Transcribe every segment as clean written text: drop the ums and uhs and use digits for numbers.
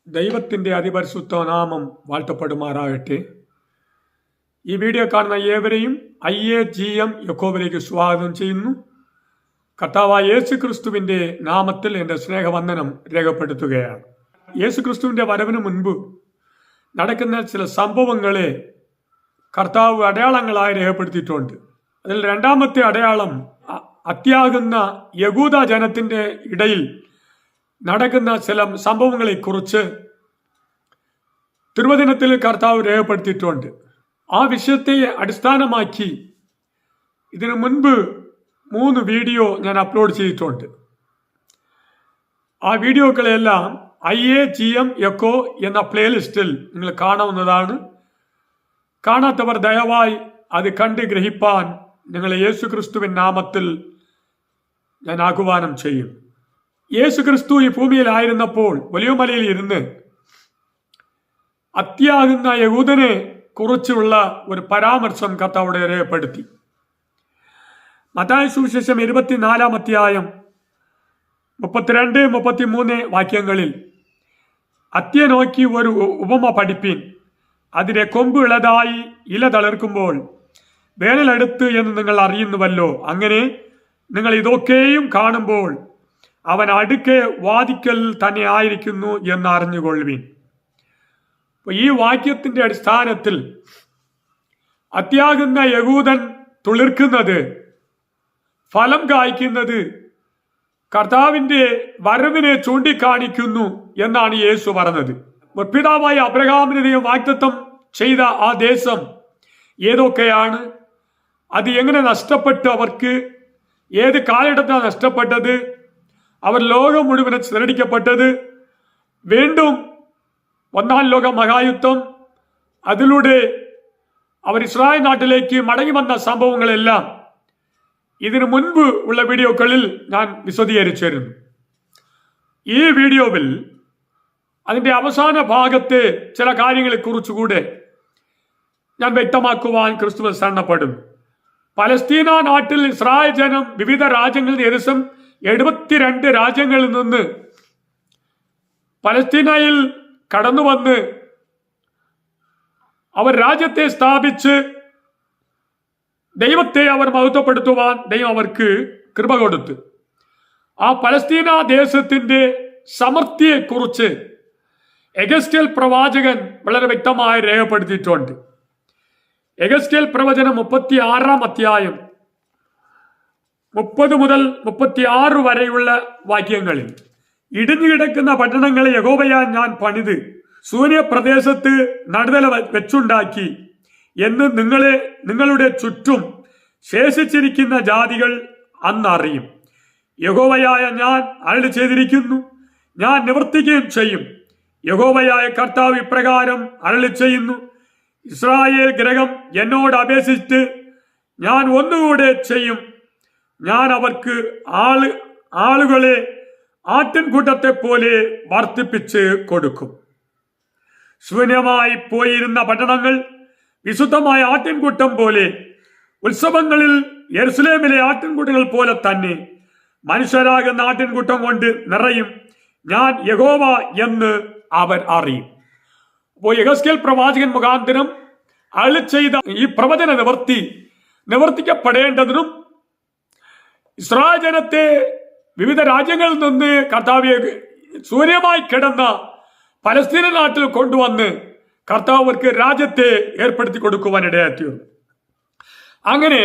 ദൈവത്തിൻ്റെ അതിപരിശുദ്ധ നാമം വാഴ്ത്തപ്പെടുമാറാകട്ടെ. ഈ വീഡിയോ കാണുന്ന ഏവരെയും IAGM യഹോവയിലേക്ക് സ്വാഗതം ചെയ്യുന്നു. കർത്താവായ യേശു ക്രിസ്തുവിൻ്റെ നാമത്തിൽ എൻ്റെ സ്നേഹവന്ദനം രേഖപ്പെടുത്തുകയാണ്. യേശു ക്രിസ്തുവിൻ്റെ വരവിന് മുൻപ് നടക്കുന്ന ചില സംഭവങ്ങളെ കർത്താവ് അടയാളങ്ങളായി രേഖപ്പെടുത്തിയിട്ടുണ്ട്. അതിൽ രണ്ടാമത്തെ അടയാളം അത്യാകുന്ന യഹൂദ ജനത്തിൻ്റെ ഇടയിൽ നടക്കുന്ന ചില സംഭവങ്ങളെ കുറിച്ച് തിരുവചനത്തിൽ കർത്താവ് രേഖപ്പെടുത്തിയിട്ടുണ്ട്. ആ വിഷയത്തെ അടിസ്ഥാനമാക്കി ഇതിനു മുൻപ് 3 വീഡിയോ ഞാൻ അപ്ലോഡ് ചെയ്തിട്ടുണ്ട്. ആ വീഡിയോകളെല്ലാം IAGM എക്കോ എന്ന പ്ലേലിസ്റ്റിൽ നിങ്ങൾ കാണാവുന്നതാണ്. കാണാത്തവർ ദയവായി അത് കണ്ട് ഗ്രഹിപ്പാൻ നിങ്ങൾ യേശു ക്രിസ്തുവിൻ നാമത്തിൽ ഞാൻ ആഹ്വാനം ചെയ്യും. യേശു ക്രിസ്തു ഈ ഭൂമിയിലായിരുന്നപ്പോൾ വലിയ മലയിൽ ഇരുന്ന് അത്യാകുന്ന യഹൂദനെ കുറിച്ചുള്ള ഒരു പരാമർശം കർത്താവ് രേഖപ്പെടുത്തി. മത്തായി സുവിശേഷം 24-ാം അധ്യായം 32-33 വാക്യങ്ങളിൽ അത്തിയെ നോക്കി ഒരു ഉപമ പഠിപ്പീൻ. അതിനെ കൊമ്പ് ഇളതായി ഇല തളിർക്കുമ്പോൾ വേനലെടുത്ത് എന്ന് നിങ്ങൾ അറിയുന്നുവല്ലോ. അങ്ങനെ നിങ്ങൾ ഇതൊക്കെയും കാണുമ്പോൾ അവൻ അടുക്കെ വാതിക്കൽ തന്നെ ആയിരിക്കുന്നു എന്ന് അറിഞ്ഞുകൊള്ളുവീൻ. ഈ വാക്യത്തിന്റെ അടിസ്ഥാനത്തിൽ അത്യാകുന്ന യഹൂദൻ തുളിർക്കുന്നത്, ഫലം കായ്ക്കുന്നത് കർത്താവിന്റെ വരവിനെ ചൂണ്ടിക്കാണിക്കുന്നു എന്നാണ് യേശു പറഞ്ഞത്. പിതാവായ അബ്രഹാമിന് ദൈവം വാഗ്ദത്തം ചെയ്ത ആ ദേശം ഏതൊക്കെയാണ്? അത് എങ്ങനെ നഷ്ടപ്പെട്ടു? അവർക്ക് ഏത് കാലഘട്ടത്താണ് നഷ്ടപ്പെട്ടത്? അവർ ലോകം മുഴുവൻ ചിതറിക്കപ്പെട്ടത്. വീണ്ടും 1-ാം ലോക മഹായുദ്ധം, അതിലൂടെ അവർ ഇസ്രായേൽ നാട്ടിലേക്ക് മടങ്ങി വന്ന സംഭവങ്ങളെല്ലാം ഇതിനു മുൻപ് ഉള്ള വീഡിയോകളിൽ ഞാൻ വിശദീകരിച്ചിരുന്നു. ഈ വീഡിയോയിൽ അതിൻ്റെ അവസാന ഭാഗത്തെ ചില കാര്യങ്ങളെ കുറിച്ചുകൂടെ ഞാൻ വ്യക്തമാക്കുവാൻ ക്രിസ്തുവിൽ ശരണപ്പെടുന്നു. പലസ്തീന നാട്ടിൽ ഇസ്രായേൽ ജനം വിവിധ രാജ്യങ്ങളിൽ ഏകദേശം 72 രാജ്യങ്ങളിൽ നിന്ന് പലസ്തീനയിൽ കടന്നു വന്ന് അവർ രാജ്യത്തെ സ്ഥാപിച്ച് ദൈവത്തെ അവർ മഹത്വപ്പെടുത്തുവാൻ ദൈവം അവർക്ക് കൃപ കൊടുത്തു. ആ പലസ്തീന ദേശത്തിന്റെ സമൃദ്ധിയെക്കുറിച്ച് എഗസ്റ്റിയേൽ പ്രവാചകൻ വളരെ വ്യക്തമായി രേഖപ്പെടുത്തിയിട്ടുണ്ട്. എഗസ്റ്റിയേൽ പ്രവചനം 36-ാം അധ്യായം 30 മുതൽ 36 വരെയുള്ള വാക്യങ്ങളിൽ, ഇടിഞ്ഞു കിടക്കുന്ന പട്ടണങ്ങളെ യഹോവയാൽ ഞാൻ പണിത് സൂര്യപ്രദേശത്ത് നടുതല വെച്ചുണ്ടാക്കി എന്ന് നിങ്ങളുടെ ചുറ്റും ശേഷിച്ചിരിക്കുന്ന ജാതികൾ അന്നറിയും. യഹോവയായ ഞാൻ അരുളി ചെയ്തിരിക്കുന്നു, ഞാൻ നിവർത്തിക്കുകയും ചെയ്യും. യഹോവയായ കർത്താവ് ഇപ്രകാരം അരുളി ചെയ്യുന്നു, ഇസ്രായേൽ ഗൃഹം എന്നോട് അപേക്ഷിച്ചിട്ട് ഞാൻ ഒന്നുകൂടെ ചെയ്യും. ഞാൻ അവർക്ക് ആളുകളെ ആട്ടിൻകൂട്ടത്തെ പോലെ വർദ്ധിപ്പിച്ച് കൊടുക്കും. ശൂന്യമായി പോയിരുന്ന പട്ടണങ്ങൾ വിശുദ്ധമായ ആട്ടിൻകൂട്ടം പോലെ, ഉത്സവങ്ങളിൽ യെരുസലേമിലെ ആട്ടിൻകൂട്ടങ്ങൾ പോലെ തന്നെ മനുഷ്യരാകുന്ന ആട്ടിൻകൂട്ടം കൊണ്ട് നിറയും. ഞാൻ യഹോവ എന്ന് അവർ അറിയും. അപ്പോൾ യെഹെസ്കേൽ പ്രവാചകൻ മുഖാന്തരം അരുളി ചെയ്ത ഈ പ്രവചന നിവർത്തിക്കപ്പെടേണ്ടതിനും ഇസ്രായേൽ ജനത്തെ വിവിധ രാജ്യങ്ങളിൽ നിന്ന് കർത്താവ് ശൂന്യമായി കിടന്ന പലസ്തീന നാട്ടിൽ കൊണ്ടുവന്ന് കർത്താവ് അവർക്ക് രാജ്യത്തെ ഏർപ്പെടുത്തി കൊടുക്കുവാൻ ഇടയാക്കിയത്. അങ്ങനെ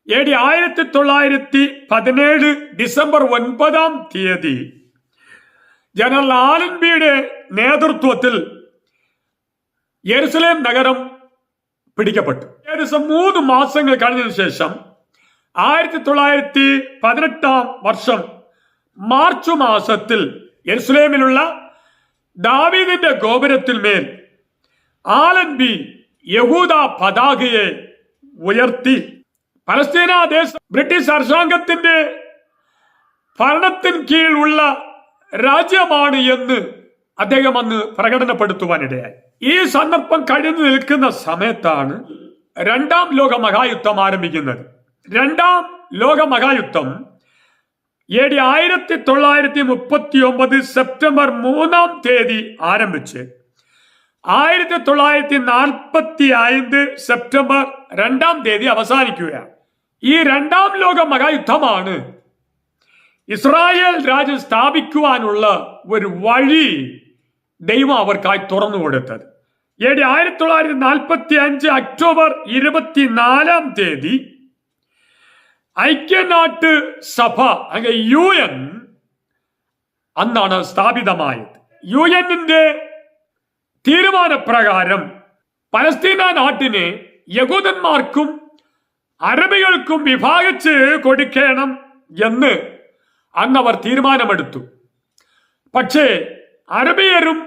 AD 1917 ഡിസംബർ 9-ാം തീയതി ജനറൽ ആലൻബിയുടെ നേതൃത്വത്തിൽ യെരുസലേം നഗരം പിടിക്കപ്പെട്ടു. ഏകദേശം 3 മാസങ്ങൾ കഴിഞ്ഞതിനു ശേഷം 1918-ാം വർഷം മാർച്ച് മാസത്തിൽ യെരുസലേമിലുള്ള ദാവീദിന്റെ ഗോപുരത്തിൽ മേൽ ആലൻബി യഹൂദ പതാകയെ ഉയർത്തി പലസ്തീന ദേശം ബ്രിട്ടീഷ് അർശാംഗത്തിന്റെ ഭരണത്തിന് കീഴിലുള്ള രാജ്യമാണ് എന്ന് അദ്ദേഹം അന്ന് പ്രകടനപ്പെടുത്തുവാനിടയായി. ഈ സന്ദർഭം കഴിഞ്ഞു നിൽക്കുന്ന സമയത്താണ് 2-ാം ലോക മഹായുദ്ധം ആരംഭിക്കുന്നത്. 2-ാം ലോക മഹായുദ്ധം 1939 സെപ്റ്റംബർ 3 ആരംഭിച്ച് 1945 സെപ്റ്റംബർ 2 അവസാനിക്കുകയാണ്. ഈ രണ്ടാം ലോക മഹായുദ്ധമാണ് ഇസ്രായേൽ രാജ്യം സ്ഥാപിക്കുവാനുള്ള ഒരു വഴി ദൈവം അവർക്കായി തുറന്നു കൊടുത്തത്. 1945 ഒക്ടോബർ 24 ഐക്യനാട്ട് സഭ അല്ലെങ്കിൽ UN അന്നാണ് സ്ഥാപിതമായത്. UNന്റെ തീരുമാനപ്രകാരം പലസ്തീന നാട്ടിനെ യഹൂദന്മാർക്കും അറബികൾക്കും വിഭാഗിച്ച് കൊടുക്കണം എന്ന് അന്നവർ തീരുമാനമെടുത്തു. പക്ഷേ അറബിയരും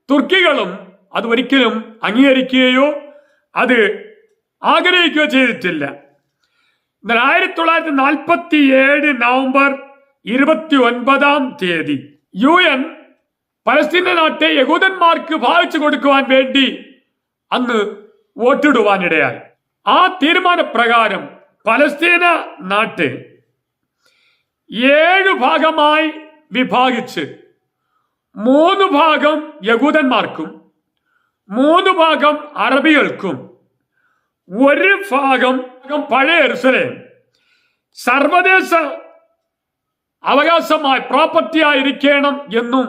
തുർക്കികളും അത് ഒരിക്കലും അംഗീകരിക്കുകയോ അത് ആഗ്രഹിക്കുകയോ ചെയ്തിട്ടില്ല. എന്നാൽ 1947 നവംബർ 29 UN പലസ്തീന നാട്ടെ യഹൂദന്മാർക്ക് ഭാഗിച്ചു കൊടുക്കുവാൻ വേണ്ടി അന്ന് വോട്ടിടുവാനിടയായി. ആ തീരുമാനപ്രകാരം പലസ്തീന നാട്ട് 7 ഭാഗമായി വിഭാഗിച്ച് 3 ഭാഗം യഹൂദന്മാർക്കും 3 ഭാഗം അറബികൾക്കും 1 ഭാഗം പഴയ യെരുശലേം സർവദേശ അവകാശമായി പ്രോപ്പർട്ടി ആയിരിക്കണം എന്നും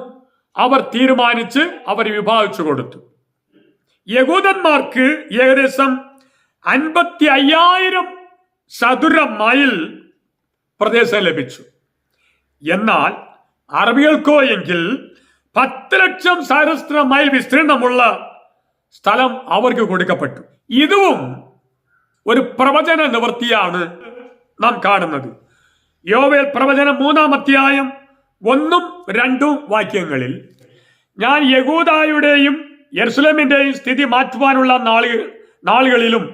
അവർ തീരുമാനിച്ച് അവർ വിഭാഗിച്ചു കൊടുത്തു. യഹൂദന്മാർക്ക് ഏകദേശം 55,000 ചതുര മൈൽ പ്രദേശം ലഭിച്ചു. എന്നാൽ അറബികൾക്കോ എങ്കിൽ 10 ലക്ഷം ചതുരശ്ര മൈൽ വിസ്തീർണമുള്ള സ്ഥലം അവർക്ക് കൊടുക്കപ്പെട്ടു. ഇതും ഒരു പ്രവചന നിവൃത്തിയാണ് നാം കാണുന്നത്. യോവേൽ പ്രവചനം 3-ാം അധ്യായം 1-2 വാക്യങ്ങളിൽ, ഞാൻ യഹൂദായുടെയും യെരുശലേമിന്റെയും സ്ഥിതി മാറ്റുവാനുള്ള നാളുകളിലും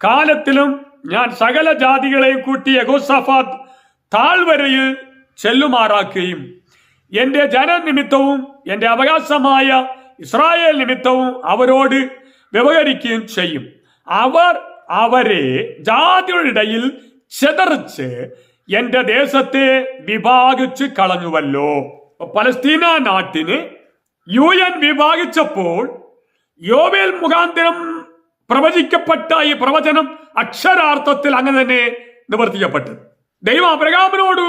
കാലത്തിലും ഞാൻ സകല ജാതികളെയും കൂട്ടി യഹോസാഫാത്ത് താഴ്വരയിൽ ചെല്ലുമാറാക്കുകയും എന്റെ ജനനിമിത്തവും എന്റെ അവകാശമായ ഇസ്രായേൽ നിമിത്തവും അവരോട് വ്യവഹരിക്കുകയും ചെയ്യും. അവർ അവരെ ജാതിയുടെ ഇടയിൽ ചിതറിച്ച് എന്റെ ദേശത്തെ വിഭാഗിച്ച് കളഞ്ഞുവല്ലോ. പലസ്തീന നാട്ടിന് UN വിഭാഗിച്ചപ്പോൾ യോവേൽ മുഖാന്തരം പ്രവചിക്കപ്പെട്ട ഈ പ്രവചനം അക്ഷരാർത്ഥത്തിൽ അങ്ങനെ തന്നെ നിവർത്തിക്കപ്പെട്ടു. ദൈവം അബ്രഹാമിനോട്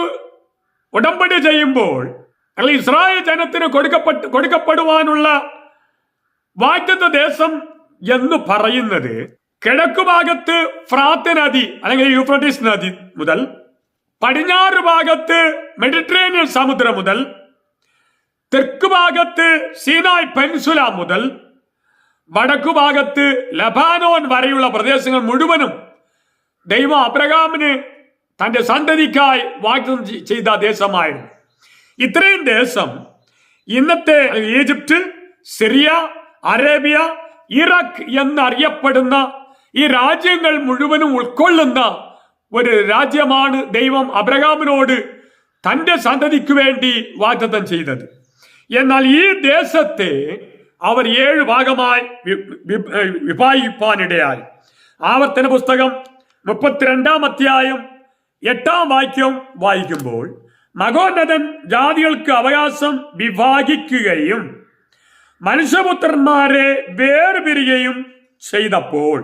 ഉടമ്പടി ചെയ്യുമ്പോൾ അല്ലെങ്കിൽ ഇസ്രായേൽ ജനത്തിന് കൊടുക്കപ്പെടുവാനുള്ള വാഗ്ദത്ത ദേശം എന്ന് പറയുന്നത് കിഴക്കു ഭാഗത്ത് ഫ്രാത്ത് നദി അല്ലെങ്കിൽ യൂഫ്രട്ടീസ് നദി മുതൽ, പടിഞ്ഞാറ് ഭാഗത്ത് മെഡിറ്ററേനിയൻ സമുദ്രം മുതൽ, തെക്കു ഭാഗത്ത് സീനായ് പെൻസുല മുതൽ, വടക്കു ഭാഗത്ത് ലബാനോൻ വരെയുള്ള പ്രദേശങ്ങൾ മുഴുവനും ദൈവം അബ്രഹാമിന് തന്റെ സന്തതിക്കായി വാഗ്ദത്തം ചെയ്ത ദേശമായിരുന്നു. ഇത്രയും ദേശം ഇന്നത്തെ ഈജിപ്റ്റ്, സിറിയ, അറേബ്യ, ഇറാഖ് എന്നറിയപ്പെടുന്ന ഈ രാജ്യങ്ങൾ മുഴുവനും ഉൾക്കൊള്ളുന്ന ഒരു രാജ്യമാണ് ദൈവം അബ്രഹാമിനോട് തന്റെ സന്തതിക്ക് വേണ്ടി വാഗ്ദത്തം ചെയ്തത്. എന്നാൽ ഈ ദേശത്തെ അവർ 7 ഭാഗമായി വിഭാഗിപ്പാനിടയായി. ആവർത്തന പുസ്തകം 32-ാം അധ്യായം 8-ാം വാക്യം വായിക്കുമ്പോൾ, മഹോന്നതൻ ജാതികൾക്ക് അവകാശം വിഭാഗിക്കുകയും മനുഷ്യപുത്രന്മാരെ വേർപിരിയുകയും ചെയ്തപ്പോൾ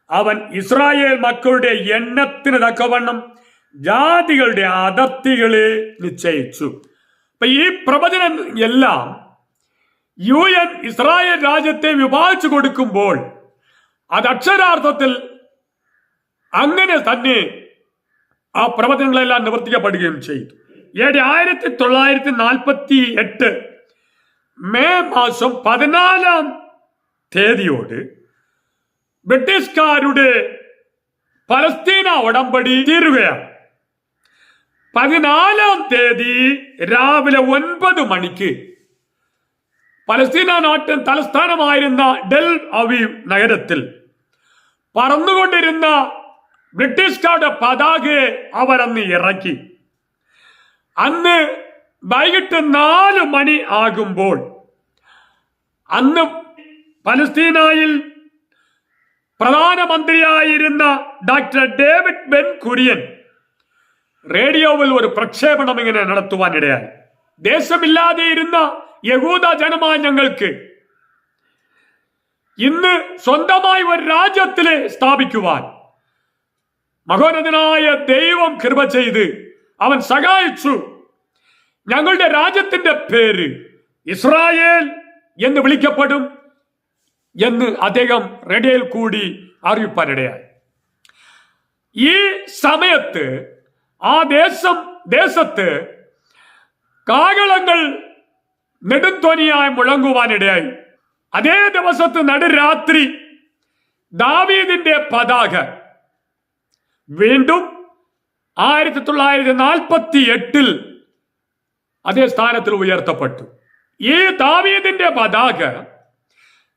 അവൻ ഇസ്രായേൽ മക്കളുടെ എണ്ണത്തിന് തക്കവണ്ണം ജാതികളുടെ അതിർത്തികളെ നിശ്ചയിച്ചു. അപ്പൊ ഈ പ്രവചനം എല്ലാം UN ഇസ്രായേൽ രാജ്യത്തെ വിഭാഗിച്ചു കൊടുക്കുമ്പോൾ അത് അക്ഷരാർത്ഥത്തിൽ അങ്ങനെ തന്നെ ആ പ്രവചനങ്ങളെല്ലാം നിവർത്തിക്കപ്പെടുകയും ചെയ്തു. 1948 മെയ് മാസം 14-ാം തീയതിയോട് ബ്രിട്ടീഷുകാരുടെ പലസ്തീന ഉടമ്പടി തീരുകയാണ്. 14-ാം തീയതി രാവിലെ 9 മണിക്ക് പലസ്തീന നാട്ടിൻ തലസ്ഥാനമായിരുന്ന ഡെൽ അവീവ് നഗരത്തിൽ പറന്നുകൊണ്ടിരുന്ന ബ്രിട്ടീഷുകാരുടെ പതാകയെ അവരന്ന് ഇറക്കി. അന്ന് വൈകിട്ട് 4 മണി ആകുമ്പോൾ അന്ന് പലസ്തീനയിൽ പ്രധാനമന്ത്രിയായിരുന്ന ഡോക്ടർ ഡേവിഡ് ബെൻ കുര്യൻ റേഡിയോവിൽ ഒരു പ്രക്ഷേപണം ഇങ്ങനെ നടത്തുവാനിടയായി. ദേശമില്ലാതെ ഇരുന്ന യഹൂദ ജനമായ ഞങ്ങൾക്ക് ഇന്ന് സ്വന്തമായി ഒരു രാജ്യത്തിലെ സ്ഥാപിക്കുവാൻ മഹോന്നതനായ ദൈവം കൃപ ചെയ്ത് അവൻ സഹായിച്ചു. ഞങ്ങളുടെ രാജ്യത്തിന്റെ പേര് ഇസ്രായേൽ എന്ന് വിളിക്കപ്പെടും എന്ന് അദ്ദേഹം റേഡിയോയിൽ കൂടി അറിയിപ്പാനിടയായി. ഈ സമയത്ത് ആ ദേശത്ത് കാഹളങ്ങൾ നെടുംധ്വനിയായി മുഴങ്ങുവാനിടയായി. അതേ ദിവസത്ത് നടുരാത്രി ദാവീദിന്റെ പതാക വീണ്ടും 1948 അതേ സ്ഥാനത്തിൽ ഉയർത്തപ്പെട്ടു. ഈ ദാവീദിന്റെ പതാക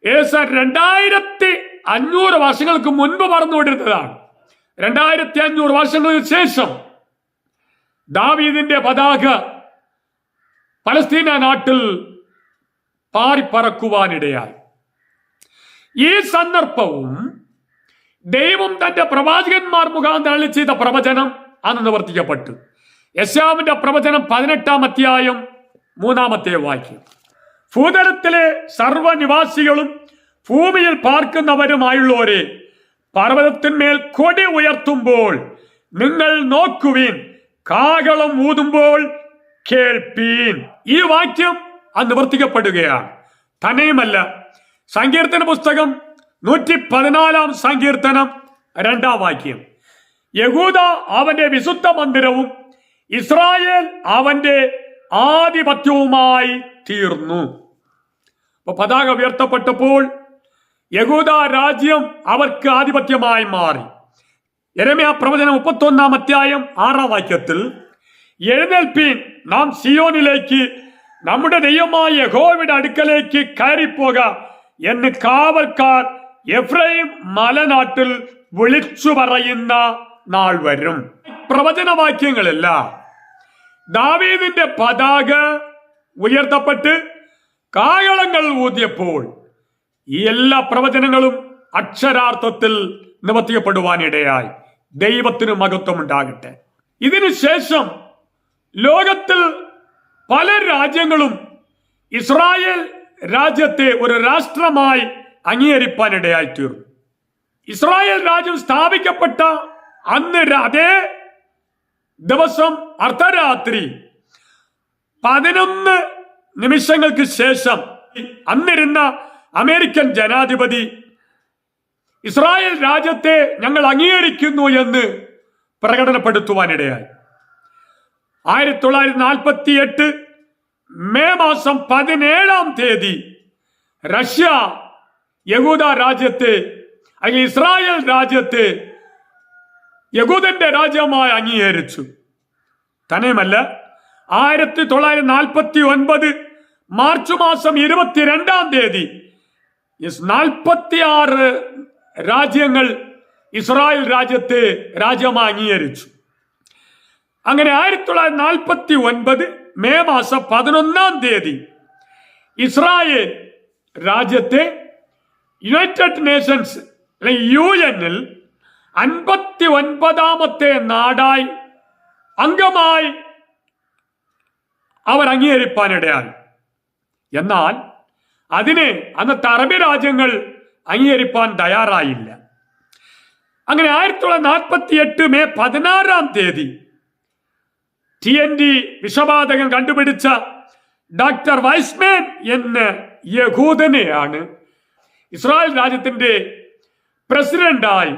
2500 വർഷങ്ങൾക്ക് മുൻപ് പറന്നുകൊണ്ടിരുന്നതാണ്. 2500 വർഷങ്ങൾക്ക് ശേഷം ദാവീദിന്റെ പതാക പലസ്തീന നാട്ടിൽ പാറിപ്പറക്കുവാനിടയായി. ഈ സന്ദർഭവും ദൈവം തന്റെ പ്രവാചകന്മാർ മുഖാന്തരം അരുളി ചെയ്ത പ്രവചനം അന്ന് നിവർത്തിക്കപ്പെട്ടു. യെശയ്യാവിന്റെ പ്രവചനം 18-ാം അധ്യായം 3-ാമത്തെ വാക്യം. ഭൂതലത്തിലെ സർവനിവാസികളും ഭൂമിയിൽ പാർക്കുന്നവരുമായുള്ളവരെ, പർവ്വതത്തിന്മേൽ കൊടി ഉയർത്തുമ്പോൾ നിങ്ങൾ നോക്കുവീൻ, കാഹളം ഊതുമ്പോൾ കേൾപ്പീൻ. ഈ വാക്യം അത് നിവർത്തിക്കപ്പെടുകയാണ്. തന്നെയുമല്ല, സങ്കീർത്തന പുസ്തകം 114-ാം സങ്കീർത്തനം 2-ാം വാക്യം, യഹൂദ അവന്റെ വിശുദ്ധ മന്ദിരവും ഇസ്രായേൽ അവന്റെ ആധിപത്യവുമായി തീർന്നു. അപ്പൊ പതാക ഉയർത്തപ്പെട്ടപ്പോൾ യഹൂദ രാജ്യം അവർക്ക് ആധിപത്യമായി മാറി. യെരമ്യാ പ്രവചനം 31-ാം അധ്യായം 6-ാം വാക്യത്തിൽ, എഴുന്നേൽപ്പീൻ, നാം സിയോനിലേക്ക്, നമ്മുടെ ദൈവമായ യഹോവയുടെ അടുക്കലേക്ക് കയറിപ്പോക എന്ന് കാവൽക്കാർ എഫ്രൈം മലനാട്ടിൽ വിളിച്ചു പറയുന്ന നാൾ വരും. പ്രവചനവാക്യങ്ങളെല്ലാം ദാവീദിന്റെ പതാക ഉയർത്തപ്പെട്ട് കാഹളങ്ങൾ ഊതിയപ്പോൾ ഈ എല്ലാ പ്രവചനങ്ങളും അക്ഷരാർത്ഥത്തിൽ നിവർത്തിക്കപ്പെടുവാനിടയായി. ദൈവത്തിന് മഹത്വം ഉണ്ടാകട്ടെ. ഇതിനുശേഷം ലോകത്തിൽ പല രാജ്യങ്ങളും ഇസ്രായേൽ രാജ്യത്തെ ഒരു രാഷ്ട്രമായി അംഗീകരിപ്പാനിടയായി തീർന്നു. ഇസ്രായേൽ രാജ്യം സ്ഥാപിക്കപ്പെട്ട അന്ന് അതേ ദിവസം അർദ്ധരാത്രി 11 നിമിഷങ്ങൾക്ക് ശേഷം അന്നിരുന്ന അമേരിക്കൻ ജനാധിപതി ഇസ്രായേൽ രാജ്യത്തെ ഞങ്ങൾ അംഗീകരിക്കുന്നു എന്ന് പ്രകടനപ്പെടുത്തുവാനിടയായി. 1948 മെയ് മാസം 17-ാം തീയതി റഷ്യ യഹൂദ രാജ്യത്തെ അല്ലെങ്കിൽ ഇസ്രായേൽ രാജ്യത്തെ യഹൂദന്റെ രാജ്യമായി അംഗീകരിച്ചു. തന്നെയുമല്ല, 1949 മാർച്ച് മാസം 22-ാം തീയതി 46 രാജ്യങ്ങൾ ഇസ്രായേൽ രാജ്യത്തെ രാജ്യമായി അംഗീകരിച്ചു. അങ്ങനെ 1949 മെയ് മാസം 11-ാം തീയതി ഇസ്രായേൽ രാജ്യത്തെ യുണൈറ്റഡ് നേഷൻസ് UN-ൽ 59-ാമത്തെ നാടായി അംഗമായി അവർ അംഗീകരിപ്പാനിടയായി. എന്നാൽ അതിനെ അന്നത്തെ അറബി രാജ്യങ്ങൾ അംഗീകരിപ്പാൻ തയ്യാറായില്ല. അങ്ങനെ 1948 മെയ് 16-ാം തീയതി TNT വിഷവാതകം കണ്ടുപിടിച്ച ഡോക്ടർ വൈസ്മാൻ എന്ന യഹൂദനെയാണ് ഇസ്രായേൽ രാജ്യത്തിന്റെ പ്രസിഡന്റായി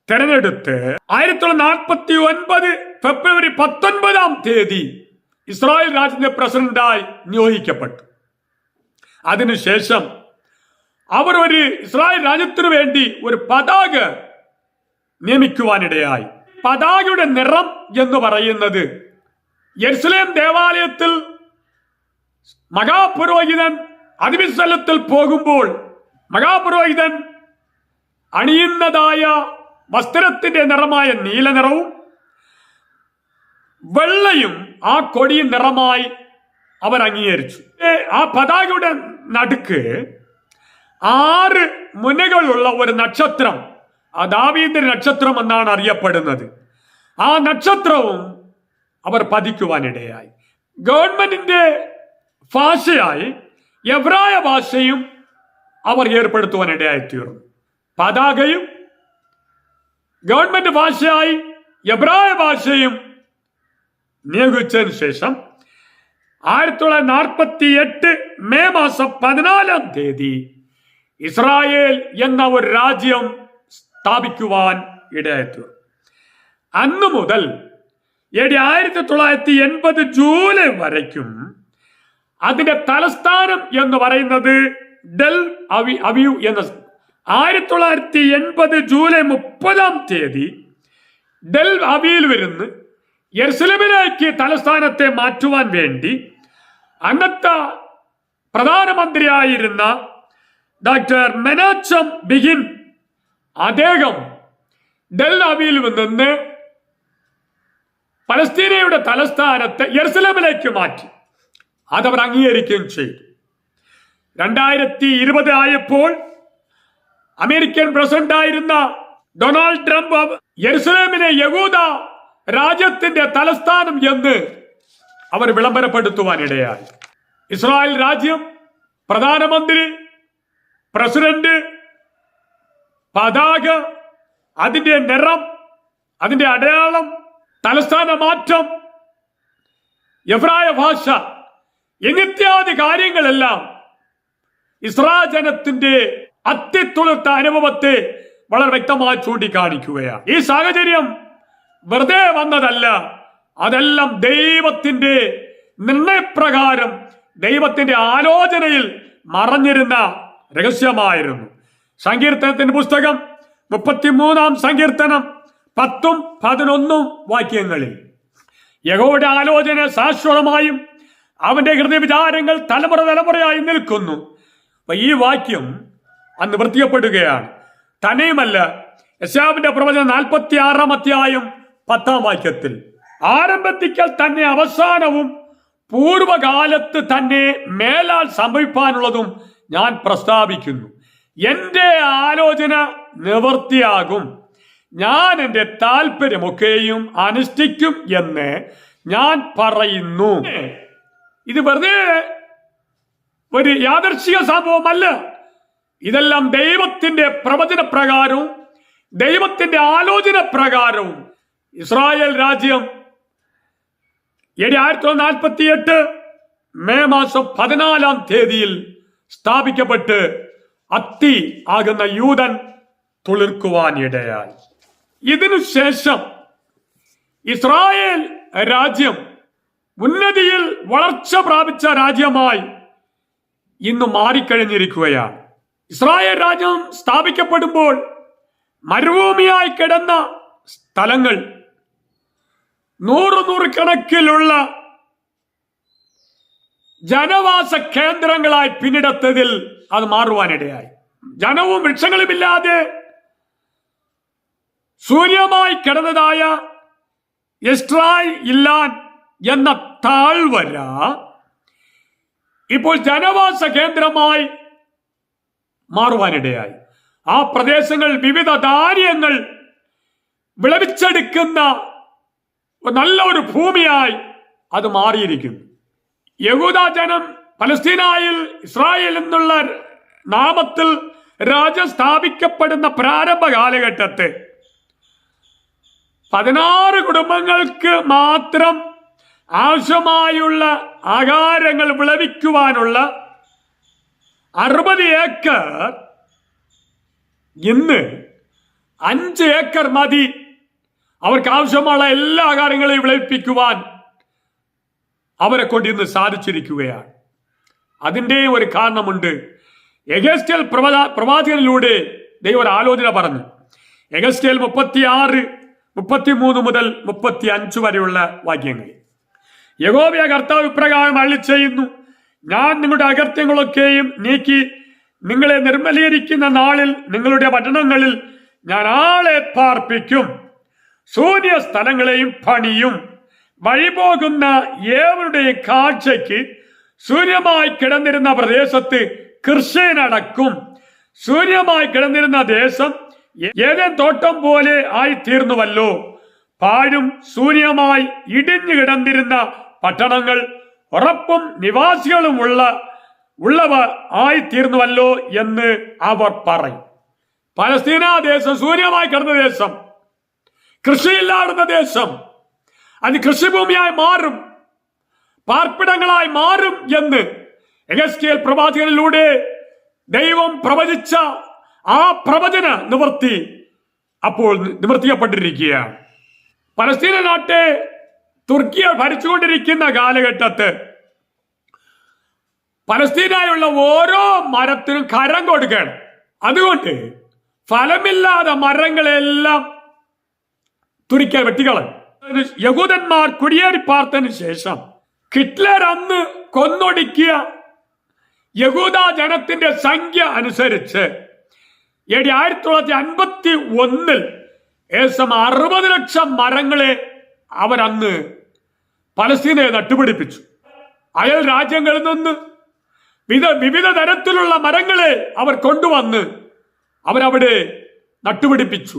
തെരഞ്ഞെടുത്ത് 1949 ഫെബ്രുവരി 19-ാം തീയതി ഇസ്രായേൽ രാജ്യത്തിന്റെ പ്രസിഡന്റായി നിയോഗിക്കപ്പെട്ടു. അതിനുശേഷം അവർ ഒരു ഇസ്രായേൽ രാജ്യത്തിനു വേണ്ടി ഒരു പതാക നിയമിക്കുവാനിടയായി. പതാകയുടെ നിറം എന്ന് പറയുന്നത് യെരുശലേം ദേവാലയത്തിൽ മഹാപുരോഹിതൻ അതിവിസ്വലത്തിൽ പോകുമ്പോൾ മഹാപുരോഹിതൻ അണിയുന്നതായ വസ്ത്രത്തിന്റെ നിറമായ നീല നിറവും വെള്ളയും ആ കൊടിയ നിറമായി അവർ അംഗീകരിച്ചു. ആ പതാകയുടെ നടുക്ക് 6 മുനകളുള്ള ഒരു നക്ഷത്രം, ആ ദാവീദിന്റെ നക്ഷത്രം എന്നാണ് അറിയപ്പെടുന്നത്. ആ നക്ഷത്രവും അവർ പതിക്കുവാനിടയായി. ഗവൺമെന്റിന്റെ ഭാഷയായി എബ്രായ ഭാഷയും അവർ ഏർപ്പെടുത്തുവാനിടയായി തീർന്നു. പതാകയും ഗവൺമെന്റ് ഭാഷയായി എബ്രായ ഭാഷയും നിയോഗിച്ചതിന് ശേഷം 1948 മെയ് മാസം 14 ഇസ്രായേൽ എന്ന ഒരു രാജ്യം സ്ഥാപിക്കുവാൻ ഇടയായി. അന്നു മുതൽ 1980 ജൂലൈ വരയ്ക്കും അതിന്റെ തലസ്ഥാനം എന്ന് പറയുന്നത് ഡെൽ അവീവ് എന്ന 1980 ജൂലൈ 30 ഡെൽ അവീവിൽ വരുന്ന യെരുശലേമിലേക്ക് തലസ്ഥാനത്തെ മാറ്റുവാൻ വേണ്ടി അന്നത്തെ പ്രധാനമന്ത്രിയായിരുന്ന ഡോക്ടർ മെനാച്ചം ബിഗിൻ അദ്ദേഹം ഡെൽ അവീവിൽ നിന്ന് പലസ്തീനയുടെ തലസ്ഥാനത്തെ യെരുശലേമിലേക്ക് മാറ്റി. അതവർ അംഗീകരിക്കുകയും ചെയ്തു. 2020 ആയപ്പോൾ അമേരിക്കൻ പ്രസിഡന്റായിരുന്ന ഡൊണാൾഡ് ട്രംപ് യെരുശലേമിനെ യഹൂദ രാജ്യത്തിന്റെ തലസ്ഥാനം എന്ന് അവർ വിളംബരപ്പെടുത്തുവാനിടയായി. ഇസ്രായേൽ രാജ്യം, പ്രധാനമന്ത്രി, പ്രസിഡന്റ്, പതാക, അതിന്റെ നിറം, അതിന്റെ അടയാളം, തലസ്ഥാന മാറ്റം, എബ്രായ ഭാഷ എന്നിത്യാദി കാര്യങ്ങളെല്ലാം ഇസ്രായേൽ ജനത്തിന്റെ അത്യത്തുളർത്ത അനുഭവത്തെ വളരെ വ്യക്തമായി ചൂണ്ടിക്കാണിക്കുകയാണ്. ഈ സാഹചര്യം വെറുതെ വന്നതല്ല, അതെല്ലാം ദൈവത്തിന്റെ നിർണയപ്രകാരം, ദൈവത്തിന്റെ ആലോചനയിൽ മറഞ്ഞിരുന്ന രഹസ്യമായിരുന്നു. സങ്കീർത്തനത്തിന്റെ പുസ്തകം 33-ാം സങ്കീർത്തനം 10-11 വാക്യങ്ങളിൽ യഹോവയുടെ ആലോചന ശാശ്വതമായും അവന്റെ ഹൃദയവിചാരങ്ങൾ തലമുറ തലമുറയായി നിൽക്കുന്നു. ഈ വാക്യം അന്ന് നിവർത്തിക്കപ്പെടുകയാണ്. തന്നെയുമല്ല, യെശയ്യാവിന്റെ പ്രവചനം 46-ാം അധ്യായം 10-ാം വാക്യത്തിൽ ആരംഭത്തിക്കൽ തന്നെ അവസാനവും പൂർവകാലത്ത് തന്നെ മേലാൽ സംഭവിപ്പാനുള്ളതും ഞാൻ പ്രസ്താവിക്കുന്നു. എന്റെ ആലോചന നിവൃത്തിയാകും, ഞാൻ എന്റെ താല്പര്യമൊക്കെയും അനുഷ്ഠിക്കും എന്ന് ഞാൻ പറയുന്നു. ഇത് വെറുതെ ഒരു യാദർശിക സംഭവമല്ല. ഇതെല്ലാം ദൈവത്തിന്റെ പ്രവചന പ്രകാരവും ദൈവത്തിന്റെ ആലോചന പ്രകാരവും ഇസ്രായേൽ രാജ്യം 1948 മെയ് മാസം 14 സ്ഥാപിക്കപ്പെട്ട് അത്തി ആകുന്ന യൂതൻ തുളിർക്കുവാൻ ഇടയായി. ഇതിനുശേഷം ഇസ്രായേൽ രാജ്യം ഉന്നതിയിൽ വളർച്ച പ്രാപിച്ച രാജ്യമായി ഇന്ന് മാറിക്കഴിഞ്ഞിരിക്കുകയാണ്. ഇസ്രായേൽ രാജ്യം സ്ഥാപിക്കപ്പെടുമ്പോൾ മരുഭൂമിയായി കിടന്ന സ്ഥലങ്ങൾ നൂറുകണക്കിലുള്ള ജനവാസ കേന്ദ്രങ്ങളായി പിന്നിടത്തതിൽ അത് മാറുവാനിടയായി. ജനവും വൃക്ഷങ്ങളുമില്ലാതെ ശൂന്യമായി കിടന്നതായ എസ്ട്രായ് ഇല്ലാൻ എന്ന താഴ്വര ഇപ്പോൾ ജനവാസ കേന്ദ്രമായി മാറുവാനിടയായി. ആ പ്രദേശങ്ങൾ വിവിധ ധാന്യങ്ങൾ വിളവിച്ചെടുക്കുന്ന നല്ല ഒരു ഭൂമിയായി അത് മാറിയിരിക്കുന്നു. യഹൂദ ജനം പലസ്തീനായിൽ ഇസ്രായേൽ എന്നുള്ള നാമത്തിൽ രാജ്യം സ്ഥാപിക്കപ്പെടുന്ന പ്രാരംഭ കാലഘട്ടത്തെ 16 കുടുംബങ്ങൾക്ക് മാത്രം ആവശ്യമായുള്ള ആഹാരങ്ങൾ വിളവിക്കുവാനുള്ള 60 ഏക്കർ ഇന്ന് 5 ഏക്കർ മതി അവർക്ക് ആവശ്യമുള്ള എല്ലാ ആഹാരങ്ങളെയും വിളവിപ്പിക്കുവാൻ അവരെ കൊണ്ട് ഇന്ന് സാധിച്ചിരിക്കുകയാണ്. അതിൻ്റെ ഒരു കാരണമുണ്ട്. എഗസ്കേൽ പ്രവാചകനിലൂടെ ദൈവം ഒരു ആലോചന പറഞ്ഞു. എഗസ്കേൽ 36, 33 മുതൽ 35 വരെയുള്ള വാക്യങ്ങൾ. യഹോവ കർത്താവ് ഇപ്രകാരം അരുളിച്ചെയ്യുന്നു, ഞാൻ നിങ്ങളുടെ അകൃത്യങ്ങളൊക്കെയും നീക്കി നിങ്ങളെ നിർമ്മലീകരിക്കുന്ന നാളിൽ നിങ്ങളുടെ പട്ടണങ്ങളിൽ ഞാൻ ആളെ പാർപ്പിക്കും, ശൂന്യ സ്ഥലങ്ങളെയും പണിയും, വഴിപോകുന്ന ഏവരുടെയും കാഴ്ചയ്ക്ക് ശൂന്യമായി കിടന്നിരുന്ന പ്രദേശത്ത് കൃഷി നടക്കും. ശൂന്യമായി കിടന്നിരുന്ന ദേശം ഏതേൻ തോട്ടം പോലെ ആയി തീർന്നുവല്ലോ. പാഴും ശൂന്യമായി ഇടിഞ്ഞു കിടന്നിരുന്ന പട്ടണങ്ങൾ ഉറപ്പും നിവാസികളും ഉള്ളവ ആയിത്തീർന്നുവല്ലോ എന്ന് അവർ പറയും. പലസ്തീന ദേശം ശൂന്യമായി കിടന്ന ദേശം, കൃഷിയില്ലാടുന്ന ദേശം, അത് കൃഷിഭൂമിയായി മാറും, പാർപ്പിടങ്ങളായി മാറും എന്ന് യെഹെസ്കേൽ പ്രവാചകനിലൂടെ ദൈവം പ്രവചിച്ച ആ പ്രവചന നിവൃത്തി അപ്പോൾ നിവർത്തിക്കപ്പെട്ടിരിക്കുകയാണ്. പലസ്തീന നാട്ടെ തുർക്കിയ ഭരിച്ചുകൊണ്ടിരിക്കുന്ന കാലഘട്ടത്ത് പലസ്തീനായുള്ള ഓരോ മരത്തിനും കരം കൊടുക്കണം. അതുകൊണ്ട് ഫലമില്ലാത്ത മരങ്ങളെല്ലാം തുർക്കിയ വെട്ടിക്കളഞ്ഞു. യഹൂദന്മാർ കുടിയേറി പാർത്തതിന് ശേഷം ഹിറ്റ്ലർ അന്ന് കൊന്നൊടുക്കിയ യഹൂദ ജനത്തിന്റെ സംഖ്യ അനുസരിച്ച് 1951 ഏകദേശം 60 ലക്ഷം മരങ്ങളെ അവരന്ന് പലസ്തീനയെ നട്ടുപിടിപ്പിച്ചു. അയൽ രാജ്യങ്ങളിൽ നിന്ന് വിവിധ തരത്തിലുള്ള മരങ്ങളെ അവർ കൊണ്ടുവന്ന് അവരവിടെ നട്ടുപിടിപ്പിച്ചു.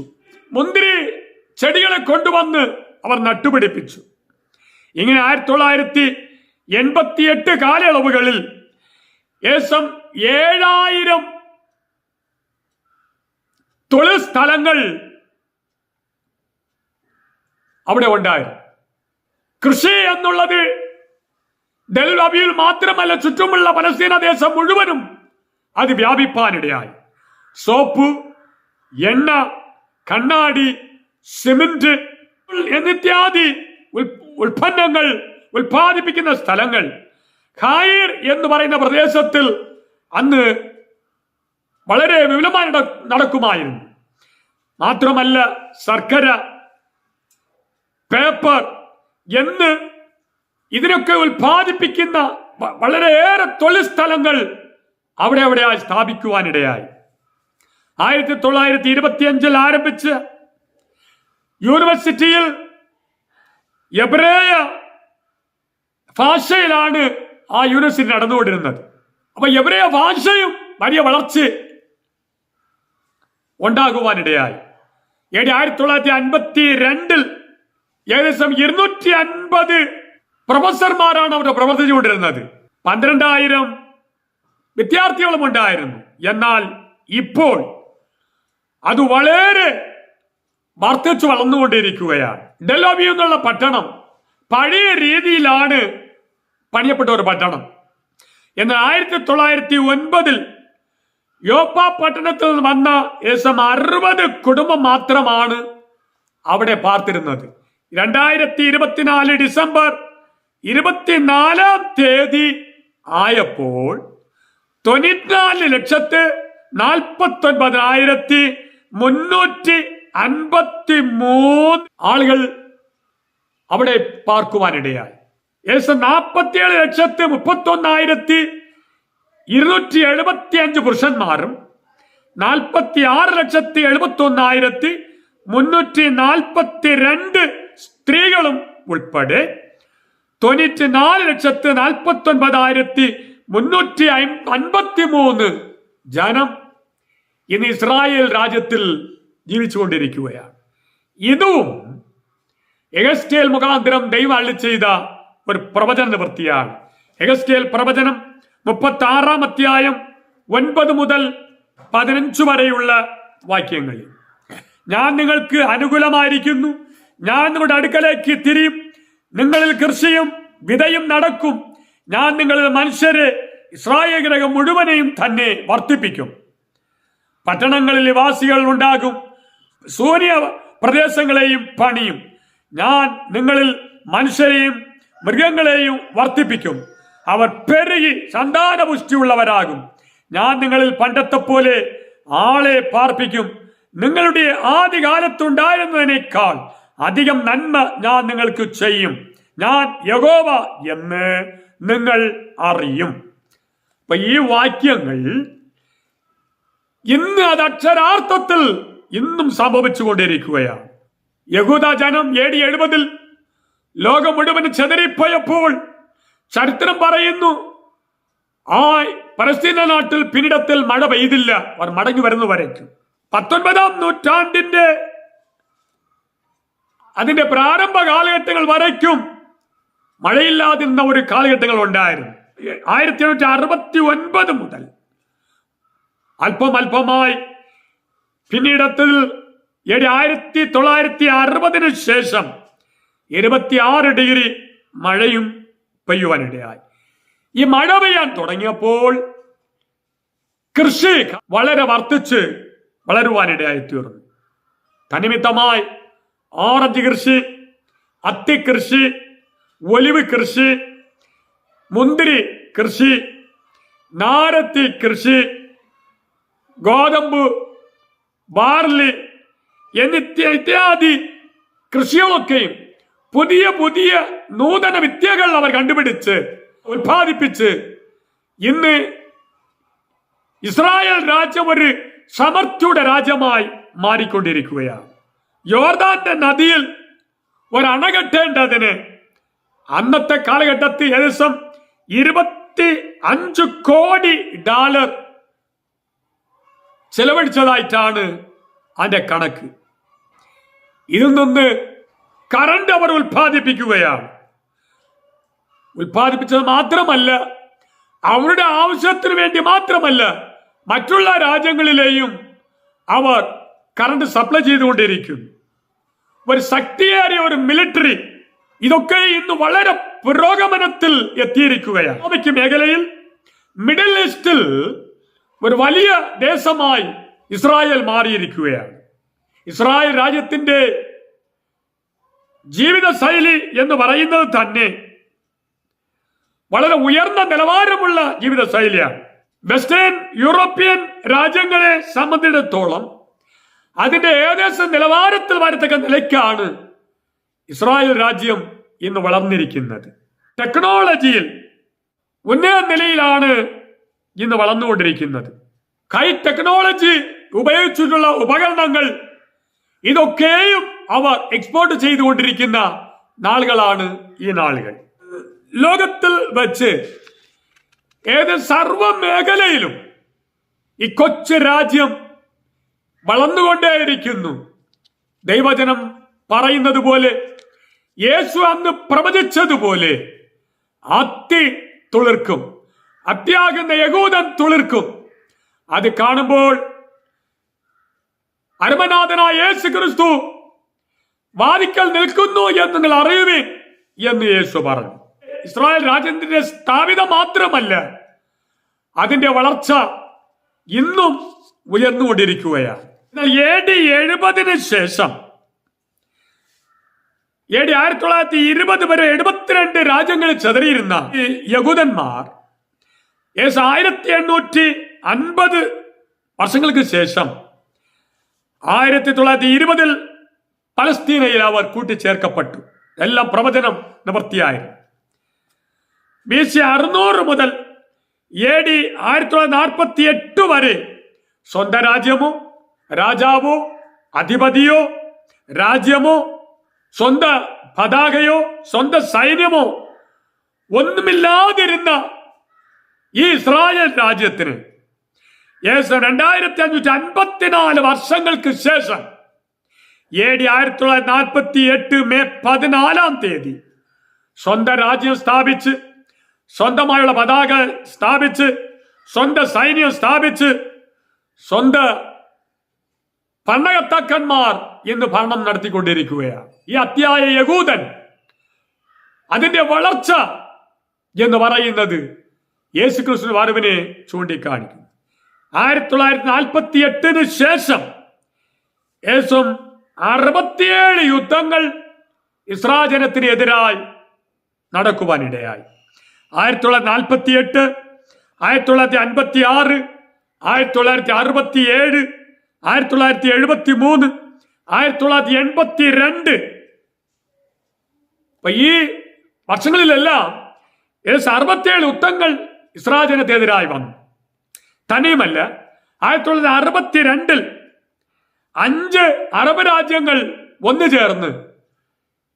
മുന്തിരി ചെടികളെ കൊണ്ടുവന്ന് അവർ നട്ടുപിടിപ്പിച്ചു. ഇങ്ങനെ 1988 കാലയളവുകളിൽ ഏകദേശം 7000 തൊഴിൽ സ്ഥലങ്ങൾ അവിടെ ഉണ്ടായി. കൃഷി എന്നുള്ളത് ഡെൽഅബീൽ മാത്രമല്ല, ചുറ്റുമുള്ള പലസ്തീന ദേശം മുഴുവനും അത് വ്യാപിപ്പാനിടയായി. സോപ്പ്, എണ്ണ, കണ്ണാടി, സിമന്റ് എന്നിത്യാദി ഉൽപ്പന്നങ്ങൾ ഉൽപ്പാദിപ്പിക്കുന്ന സ്ഥലങ്ങൾ ഖായിർ എന്ന് പറയുന്ന പ്രദേശത്തിൽ അന്ന് വളരെ വിപുലമായി നടക്കുമായിരുന്നു. മാത്രമല്ല ശർക്കര, പേപ്പർ എന്ന് ഇതിനൊക്കെ ഉൽപ്പാദിപ്പിക്കുന്ന വളരെയേറെ തൊഴിൽ സ്ഥലങ്ങൾ അവിടെയായി സ്ഥാപിക്കുവാനിടയായി. 1925 ആരംഭിച്ച് യൂണിവേഴ്സിറ്റിയിൽ എബ്രേയ ഭാഷയിലാണ് ആ യൂണിവേഴ്സിറ്റി നടന്നുകൊണ്ടിരുന്നത്. അപ്പൊ എബ്രേയ ഭാഷയും വലിയ വളർച്ച ഉണ്ടാകുവാനിടയായി. 1952 ഏകദേശം 250 പ്രൊഫസർമാരാണ് അവിടെ പ്രവർത്തിച്ചുകൊണ്ടിരുന്നത്. 12,000 വിദ്യാർത്ഥികളും ഉണ്ടായിരുന്നു. എന്നാൽ ഇപ്പോൾ അത് വളരെ വർദ്ധിച്ചു വളർന്നുകൊണ്ടിരിക്കുകയാണ്. ഡെൽഅബീൽ എന്നുള്ള പട്ടണം പഴയ രീതിയിലാണ് പണിയപ്പെട്ട ഒരു പട്ടണം. എന്നാൽ 1909 യോപ്പ പട്ടണത്തിൽ നിന്ന് വന്ന ഏകദേശം 60 കുടുംബം മാത്രമാണ് അവിടെ പാർത്തിരുന്നത്. 2024 ഡിസംബർ 24 ആയപ്പോൾ 94,49,353 ആളുകൾ അവിടെ പാർക്കുവാനിടയായി. ഏകദേശം 47,31,275 പുരുഷന്മാരും 46,71,342 സ്ത്രീകളും ഉൾപ്പെടെ 94,49,353 ജനം ഇന്ന് ഇസ്രായേൽ രാജ്യത്തിൽ ജീവിച്ചുകൊണ്ടിരിക്കുകയാണ്. ഇതും യെഹെസ്കേൽ മുഖാന്തരം ദൈവം അരുളി ചെയ്ത ഒരു പ്രവചന നിവൃത്തിയാണ്. യെഹെസ്കേൽ പ്രവചനം 36 അധ്യായം 9 മുതൽ 15 വരെയുള്ള വാക്യങ്ങളിൽ, ഞാൻ നിങ്ങൾക്ക് അനുകൂലമായിരിക്കുന്നു, ഞാൻ നിങ്ങളുടെ അടുക്കലേക്ക് തിരിയും, നിങ്ങളിൽ കൃഷിയും വിതയും നടക്കും, ഞാൻ നിങ്ങളിൽ മനുഷ്യരെ ഇസ്രായേൽ ഗ്രഹം മുഴുവനെയും തന്നെ വർദ്ധിപ്പിക്കും, പട്ടണങ്ങളിൽ നിവാസികൾ ഉണ്ടാകും, ശൂന്യ പ്രദേശങ്ങളെയും പണിയും, ഞാൻ നിങ്ങളിൽ മനുഷ്യരെയും മൃഗങ്ങളെയും വർദ്ധിപ്പിക്കും, അവർ പെരുകി സന്താനപുഷ്ടിയുള്ളവരാകും, ഞാൻ നിങ്ങളിൽ പണ്ടത്തെ പോലെ ആളെ പാർപ്പിക്കും, നിങ്ങളുടെ ആദ്യകാലത്തുണ്ടായിരുന്നതിനേക്കാൾ അധികം നന്മ ഞാൻ നിങ്ങൾക്ക് ചെയ്യും, ഞാൻ യഹോവ എന്ന് നിങ്ങൾ അറിയും. അപ്പൊ ഈ വാക്യങ്ങൾ ഇന്ന് അത് അക്ഷരാർത്ഥത്തിൽ ഇന്നും സംഭവിച്ചുകൊണ്ടിരിക്കുകയാണ്. യഹൂദ ജനം AD 70 ലോകം മുഴുവൻ ചെതറിപ്പോയപ്പോൾ ചരിത്രം പറയുന്നു, ആ പലസ്തീന നാട്ടിൽ പിന്നിടത്തിൽ മഴ പെയ്തില്ല, അവർ മടങ്ങി വരുന്നു വരയ്ക്കും. 19-ാം നൂറ്റാണ്ടിന്റെ അതിന്റെ പ്രാരംഭ കാലഘട്ടങ്ങൾ വരയ്ക്കും മഴയില്ലാതിരുന്ന ഒരു കാലഘട്ടങ്ങൾ ഉണ്ടായിരുന്നു. 1869 മുതൽ അല്പമായി പിന്നീടത്തിൽ 1960 ശേഷം 26 ഡിഗ്രി മഴയും പെയ്യുവാനിടയായി. ഈ മഴ പെയ്യാൻ തുടങ്ങിയപ്പോൾ കൃഷി വളരെ വർദ്ധിച്ച് വളരുവാനിടയായി തീർന്നു. തന്നിമിത്തമായി ഓറഞ്ച് കൃഷി, അത്തിക്കൃഷി, ഒലിവ് കൃഷി, മുന്തിരി കൃഷി, നാരത്തി കൃഷി, ഗോതമ്പ്, ബാർലി ഇത്യാദി കൃഷികളൊക്കെയും പുതിയ പുതിയ നൂതന വിദ്യകൾ അവർ കണ്ടുപിടിച്ച് ഉത്പാദിപ്പിച്ച് ഇന്ന് ഇസ്രായേൽ രാജ്യം ഒരു സമൃദ്ധിയുടെ രാജ്യമായി മാറിക്കൊണ്ടിരിക്കുകയാണ്. യോർദാന്റെ നദിയിൽ ഒരണ കെട്ടേണ്ടതിന് അന്നത്തെ കാലഘട്ടത്തിൽ ഏകദേശം $25 കോടി ചെലവഴിച്ചതായിട്ടാണ് അതിന്റെ കണക്ക്. ഇതിൽ നിന്ന് കറണ്ട് അവർ ഉത്പാദിപ്പിക്കുകയാണ്. ഉത്പാദിപ്പിച്ചത് മാത്രമല്ല, അവരുടെ ആവശ്യത്തിന് വേണ്ടി മാത്രമല്ല, മറ്റുള്ള രാജ്യങ്ങളിലെയും അവർ കറണ്ട് സപ്ലൈ ചെയ്തുകൊണ്ടിരിക്കുന്നു. ഒരു ശക്തിയേറിയ ഒരു മിലിറ്ററി, ഇതൊക്കെ ഇന്ന് വളരെ പുരോഗമനത്തിൽ എത്തിയിരിക്കുകയാണ്. ഇസ്ലാമിക് മേഖലയിൽ മിഡിൽ ഈസ്റ്റിൽ ഒരു വലിയ ദേശമായി ഇസ്രായേൽ മാറിയിരിക്കുകയാണ്. ഇസ്രായേൽ രാജ്യത്തിന്റെ ജീവിത ശൈലി എന്ന് പറയുന്നത് തന്നെ വളരെ ഉയർന്ന നിലവാരമുള്ള ജീവിത ശൈലിയാണ്. വെസ്റ്റേൺ യൂറോപ്യൻ രാജ്യങ്ങളെ സംബന്ധിച്ചിടത്തോളം അതിന്റെ ഏകദേശം നിലവാരത്തിൽ വരത്തക്ക നിലയ്ക്കാണ് ഇസ്രായേൽ രാജ്യം ഇന്ന് വളർന്നിരിക്കുന്നത്. ടെക്നോളജിയിൽ ഉന്നത നിലയിലാണ് ഇന്ന് വളർന്നുകൊണ്ടിരിക്കുന്നത്. ഹൈ ടെക്നോളജി ഉപയോഗിച്ചിട്ടുള്ള ഉപകരണങ്ങൾ ഇതൊക്കെയും അവർ എക്സ്പോർട്ട് ചെയ്തുകൊണ്ടിരിക്കുന്ന നാളുകളാണ് ഈ നാളുകൾ. ലോകത്തിൽ വെച്ച് ഏത് സർവ മേഖലയിലും ഈ കൊച്ചു രാജ്യം വളർന്നുകൊണ്ടേയിരിക്കുന്നു. ദൈവജനം പറയുന്നത് പോലെ, യേശു അന്ന് പ്രവചിച്ചതുപോലെ അത്തി തുളിർക്കും, അത്യാകുന്ന യഹൂദൻ തുളിർക്കും. അത് കാണുമ്പോൾ അരമനാഥനായ യേശു ക്രിസ്തു വാതിക്കൽ നിൽക്കുന്നു എന്ന് നിങ്ങൾ അറിയുവിൻ എന്ന് യേശു പറഞ്ഞു. ഇസ്രായേൽ രാജ്യത്തിന്റെ സ്ഥാപിത മാത്രമല്ല, അതിന്റെ വളർച്ച ഇന്നും ഉയർന്നുകൊണ്ടിരിക്കുകയാണ്. എന്നാൽ AD 70 ശേഷം AD 1920 വരെ 72 രാജ്യങ്ങളിൽ ചെതറിയിരുന്ന ഈ യഹൂദന്മാർ 1850 വർഷങ്ങൾക്ക് ശേഷം 1920 പലസ്തീനയിൽ അവർ കൂട്ടിച്ചേർക്കപ്പെട്ടു. എല്ലാം പ്രവചനം നിവൃത്തിയായിരുന്നു. BC 600 മുതൽ AD 1948 വരെ സ്വന്തം രാജ്യമോ രാജാവോ അധിപതിയോ രാജ്യമോ സ്വന്തം പതാകയോ സ്വന്തം സൈന്യമോ ഒന്നുമില്ലാതിരുന്ന ഈ ഇസ്രായേൽ രാജ്യത്തിന് ഏകദേശം 2554 വർഷങ്ങൾക്ക് ശേഷം AD 1948 മെയ് 14 സ്വന്തം രാജ്യം സ്ഥാപിച്ച്, സ്വന്തമായുള്ള പതാക സ്ഥാപിച്ച്, സ്വന്തം സൈന്യം സ്ഥാപിച്ച്, സ്വന്തം ഭരണകർത്താക്കന്മാർ ഇന്ന് ഭരണം നടത്തിക്കൊണ്ടിരിക്കുകയാണ്. ഈ അത്യായ യഹൂദൻ അതിന്റെ വളർച്ച എന്ന് പറയുന്നത് യേശുക്രിസ്തു വരവിനെ ചൂണ്ടിക്കാണിക്കുന്നു. 1948 ശേഷം ഏകദേശം 67 യുദ്ധങ്ങൾ ഇസ്രായേൽ ജനത്തിനെതിരായി നടക്കുവാനിടയായി. 1948, 1956, 1967, 1973, 1982 ഈ വർഷങ്ങളിലെല്ലാം 67 യുദ്ധങ്ങൾ ഇസ്രായേൽ ജനത്തിനെതിരായി വന്നു. തന്നെയുമല്ല, 1962 5 അറബ് രാജ്യങ്ങൾ ഒന്നു ചേർന്ന്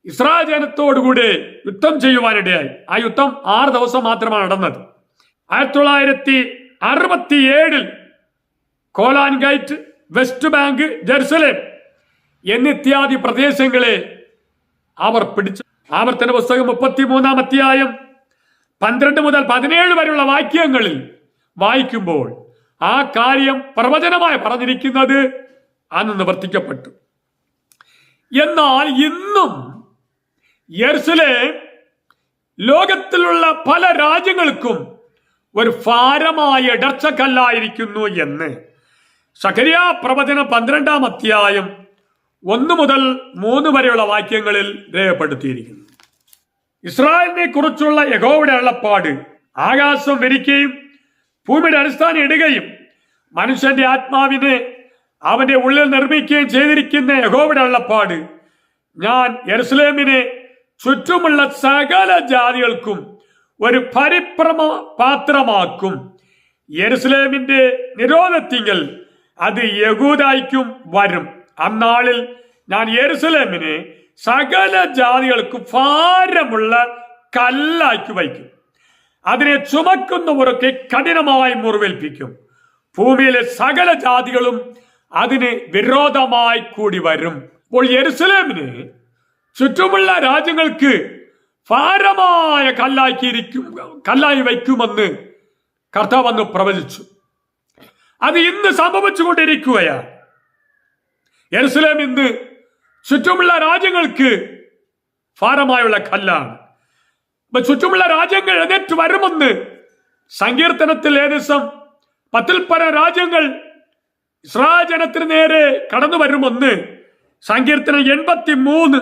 ഇസ്രായേൽ ജനത്തോടുകൂടി യുദ്ധം ചെയ്യുവാനിടയായി. ആ യുദ്ധം 6 ദിവസം മാത്രമാണ് നടന്നത്. 1967 കോലാൻ ഗൈറ്റ്, വെസ്റ്റ് ബാങ്ക്, ജെറുസലേം എന്നിത്യാദി പ്രദേശങ്ങളെ അവർ പിടിച്ചു. ആവർത്തന പുസ്തകം 33-ാം അധ്യായം 12 മുതൽ 17 വരെയുള്ള വാക്യങ്ങളിൽ വായിക്കുമ്പോൾ ആ കാര്യം പ്രവചനമായി പറഞ്ഞിരിക്കുന്നത് അന്ന് നിവർത്തിക്കപ്പെട്ടു. എന്നാൽ ഇന്നും യെരുശലേം ലോകത്തിലുള്ള പല രാജ്യങ്ങൾക്കും ഒരു ഭാരമായ ഇടർച്ചക്കല്ലായിരിക്കുന്നു എന്ന് സഖരിയാ പ്രവചനം 12-ാം അധ്യായം 1 മുതൽ 3 വരെയുള്ള വാക്യങ്ങളിൽ രേഖപ്പെടുത്തിയിരിക്കുന്നു. ഇസ്രായേലിനെ കുറിച്ചുള്ള യഹോവയുടെ അരുളപ്പാട് ആകാശം വിരിക്കുകയും ഭൂമിയുടെ അടിസ്ഥാനം ഇടുകയും മനുഷ്യന്റെ ആത്മാവിനെ അവന്റെ ഉള്ളിൽ നിർമ്മിക്കുകയും ചെയ്തിരിക്കുന്ന യഹോവയുടെ അരുളപ്പാട്, ഞാൻ യെരുശലേമിനെ ചുറ്റുമുള്ള സകല ജാതികൾക്കും ഒരു പരിഭ്രമ പാത്രമാക്കും. യെരുശലേമിന്റെ നിരോധത്തിങ്കൽ അത് യഹൂദായ്ക്കും വരും. അന്നാളിൽ ഞാൻ യെരുശലേമിനെ സകല ജാതികൾക്കും ഭാരമുള്ള കല്ലാക്കി വയ്ക്കും. അതിനെ ചുമക്കുന്നവരൊക്കെ കഠിനമായി മുറിവേൽപ്പിക്കും. ഭൂമിയിലെ സകല ജാതികളും അതിന് വിരോധമായി കൂടി വരും. അപ്പോൾ യെരുശലേമിനെ ചുറ്റുമുള്ള രാജ്യങ്ങൾക്ക് ഭാരമായ കല്ലായി വയ്ക്കുമെന്ന് കർത്താവ് അന്ന് പ്രവചിച്ചു. അത് ഇന്ന് സംഭവിച്ചുകൊണ്ടിരിക്കുകയാണ്. യെരുശലേം ഇന്ന് ചുറ്റുമുള്ള രാജ്യങ്ങൾക്ക് ഭാരമായുള്ള കല്ലാണ്. അപ്പൊ ചുറ്റുമുള്ള രാജ്യങ്ങൾ എഴുന്നേറ്റ് വരുമെന്ന് സങ്കീർത്തനത്തിൽ ഏകദേശം 10 രാജ്യങ്ങൾ ഇസ്രായേൽ ജനത്തിന് നേരെ കടന്നു വരുമെന്ന് സങ്കീർത്തനം 83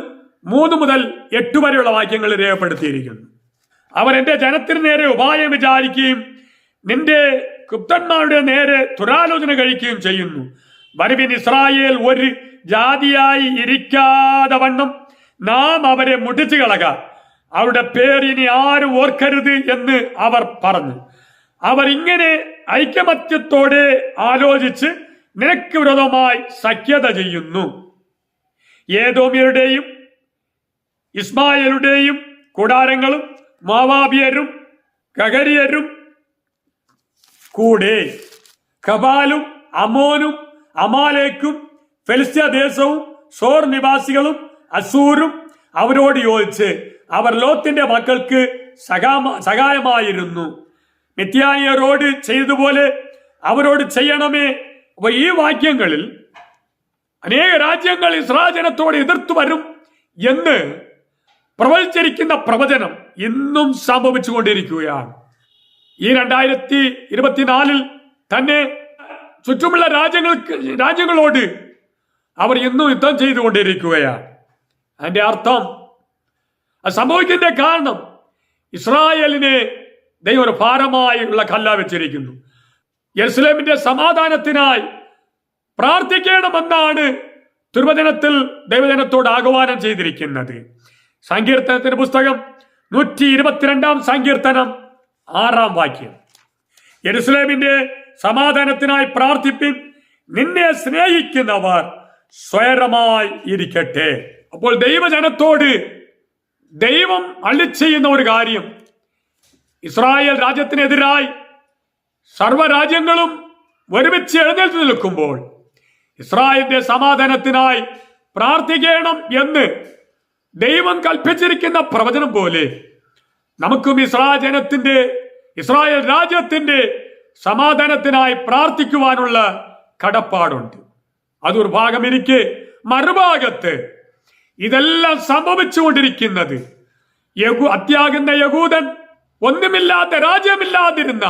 മുതൽ 8 വരെയുള്ള വാക്യങ്ങൾ രേഖപ്പെടുത്തിയിരിക്കുന്നു. അവർ എന്റെ ജനത്തിന് നേരെ ഉപായം വിചാരിക്കുകയും നിന്റെ കുപ്തന്മാരുടെ നേരെ ദുരാലോചന കഴിക്കുകയും ചെയ്യുന്നു. വരുവിൻ, ഇസ്രായേൽ ഒരു ജാതിയായി ഇരിക്കാതെ വണ്ണം നാം അവരെ മുടിച്ചു കളക, അവരുടെ പേര് ഇനി ആരും ഓർക്കരുത് എന്ന് അവർ പറഞ്ഞു. അവർ ഇങ്ങനെ ഐകമത്യത്തോടെ ആലോചിച്ച് നിനക്ക് വിരോധമായി സഖ്യത ചെയ്യുന്നു. ഏദോമ്യരുടെയും ഇസ്മായേലുടെയും കൂടാരങ്ങളും മോവാബിയരും ഗഗരിയരും കൂടെ കബാലും അമോനും അമാലേക്കും ഫെലിസ്ത്യ ദേശവും സോർ നിവാസികളും അസൂരും അവരോട് യോജിച്ച് അവർ ലോത്തിന്റെ മക്കൾക്ക് സഹായമായിരുന്നു. മിദ്യാന്യരോട് ചെയ്തതുപോലെ അവരോട് ചെയ്യണമേ. അപ്പൊ ഈ വാക്യങ്ങളിൽ അനേക രാജ്യങ്ങൾ ഇസ്രായേൽ ജനത്തോട് എതിർത്തു വരും എന്ന് പ്രവചിച്ചിരിക്കുന്ന പ്രവചനം ഇന്നും സംഭവിച്ചുകൊണ്ടിരിക്കുകയാണ്. ഈ 2024 തന്നെ ചുറ്റുമുള്ള രാജ്യങ്ങളോട് അവർ ഇന്നും യുദ്ധം ചെയ്തുകൊണ്ടിരിക്കുകയാണ്. അതിന്റെ അർത്ഥം, അത് സംഭവിക്കുന്നതിന്റെ കാരണം ഇസ്രായേലിനെ ദൈവം ഒരു ഭാരമായുള്ള കല്ല വെച്ചിരിക്കുന്നു. യെരുശലേമിന്റെ സമാധാനത്തിനായി പ്രാർത്ഥിക്കണമെന്നാണ് തിരുവചനത്തിൽ ദൈവജനത്തോട് ആഹ്വാനം ചെയ്തിരിക്കുന്നത്. സങ്കീർത്തനത്തിന്റെ പുസ്തകം 122-ാം സങ്കീർത്തനം 6-ാം വാക്യം, യെരുശലേമിന്റെ സമാധാനത്തിനായി പ്രാർത്ഥിപ്പിൻ, നിന്നെ സ്നേഹിക്കുന്നവർ സ്വയരമായി ഇരിക്കട്ടെ. അപ്പോൾ ദൈവജനത്തോട് ദൈവം അള്ളിച്ചെയ്യുന്ന ഒരു കാര്യം, ഇസ്രായേൽ രാജ്യത്തിനെതിരായി സർവ്വരാജ്യങ്ങളും ഒരുമിച്ച് എഴുന്നേറ്റ് നിൽക്കുമ്പോൾ ഇസ്രായേലിന്റെ സമാധാനത്തിനായി പ്രാർത്ഥിക്കണം എന്ന് ദൈവം കൽപ്പിച്ചിരിക്കുന്ന പ്രവചനം പോലെ നമുക്കും ഇസ്രായേൽ രാജ്യത്തിന്റെ സമാധാനത്തിനായി പ്രാർത്ഥിക്കുവാനുള്ള കടപ്പാടുണ്ട്. അതൊരു ഭാഗമിരിക്കെ മറുഭാഗത്ത് ഇതെല്ലാം സംഭവിച്ചുകൊണ്ടിരിക്കുന്നത് അത്യാകുന്ന യഹൂദൻ, ഒന്നുമില്ലാത്ത രാജ്യമില്ലാതിരുന്ന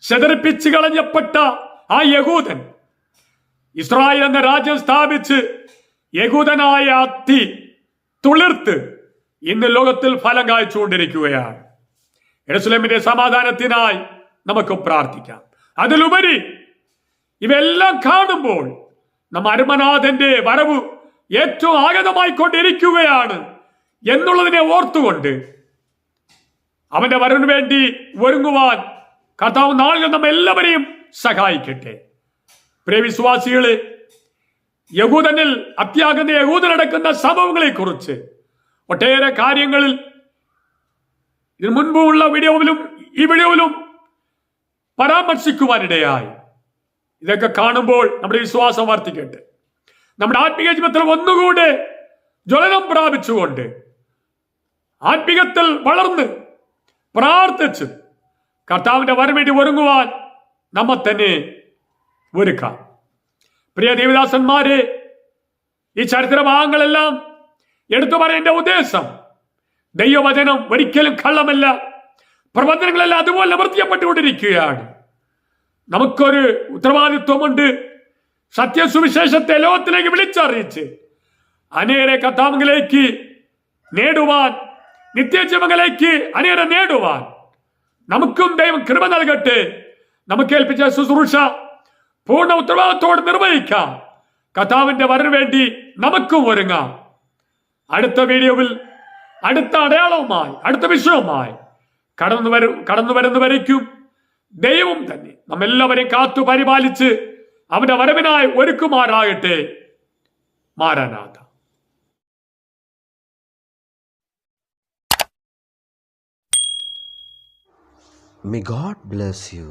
ചെതറിപ്പിച്ച് കളഞ്ഞപ്പെട്ട ആ യഹൂദൻ ഇസ്രായേൽ എന്ന രാജ്യം സ്ഥാപിച്ച് യഹൂദനായ അത്തി തുളിർത്ത് ഇന്ന് ലോകത്തിൽ ഫലം കായ്ച്ചുകൊണ്ടിരിക്കുകയാണ്. യെരുശലേമിന്റെ സമാധാനത്തിനായി നമുക്ക് പ്രാർത്ഥിക്കാം. അതിലുപരി ഇവയെല്ലാം കാണുമ്പോൾ നമ്മ അരുമനാഥന്റെ വരവ് ഏറ്റവും ആഗതമായിക്കൊണ്ടിരിക്കുകയാണ് എന്നുള്ളതിനെ ഓർത്തുകൊണ്ട് അവന്റെ വരവിന് വേണ്ടി ഒരുങ്ങുവാൻ കർത്താവ് നാളുകൾ നമ്മ എല്ലാവരെയും സഹായിക്കട്ടെ. പ്രിയ വിശ്വാസികളെ, യഹൂദനിൽ അത്യാകുന്ന യഹൂദനടക്കുന്ന സംഭവങ്ങളെ കുറിച്ച് ഒട്ടേറെ കാര്യങ്ങളിൽ ഇതിനു മുൻപുള്ള ഈ വീഡിയോയിലും പരാമർശിക്കുവാനിടയായി. ഇതൊക്കെ കാണുമ്പോൾ നമ്മുടെ വിശ്വാസം വർദ്ധിക്കട്ടെ. നമ്മുടെ ആത്മീയ ജീവിതത്തിൽ ഒന്നുകൂടെ ജ്വലനം പ്രാപിച്ചുകൊണ്ട് ആത്മീകത്തിൽ വളർന്ന് പ്രാർത്ഥിച്ച് കർത്താവിന്റെ വരവേണ്ടി ഒരുങ്ങുവാൻ നമ്മെ തന്നെ ഒരുക്കാം. പ്രിയ ദേവദാസന്മാരെ, ഈ ചരിത്ര ഭാഗങ്ങളെല്ലാം എടുത്തു പറയേണ്ട ഉദ്ദേശം, ദൈവവചനം ഒരിക്കലും കള്ളമല്ല. പ്രവചനങ്ങളെല്ലാം അതുപോലെ നിവർത്തിക്കപ്പെട്ടുകൊണ്ടിരിക്കുകയാണ്. നമുക്കൊരു ഉത്തരവാദിത്വമുണ്ട്. സത്യസുവിശേഷത്തെ ലോകത്തിലേക്ക് വിളിച്ചറിയിച്ച് അനേകരെ കർത്താവിലേക്ക് നേടുവാൻ, നിത്യജീവങ്ങളിലേക്ക് അനേകരെ നേടുവാൻ നമുക്കും ദൈവം കൃപ നൽകട്ടെ. നമുക്ക് ഏൽപ്പിച്ച ശുശ്രൂഷ പൂർണ്ണ ഉത്തരവാദിത്തോടെ നിർവഹിക്കാം. കർത്താവിന്റെ വരവിന് വേണ്ടി നമുക്കും ഒരുങ്ങാം. അടുത്ത വീഡിയോയിൽ അടുത്ത അടയാളവുമായി, അടുത്ത വിഷയവുമായി കടന്നു വരുന്നവരേക്കും ദൈവം തന്നെ നമ്മെല്ലാവരെയും കാത്തു പരിപാലിച്ച് അവന്റെ വരവിനായി ഒരുക്കുമാറാകട്ടെ. മാരാനാഥ. May God bless you.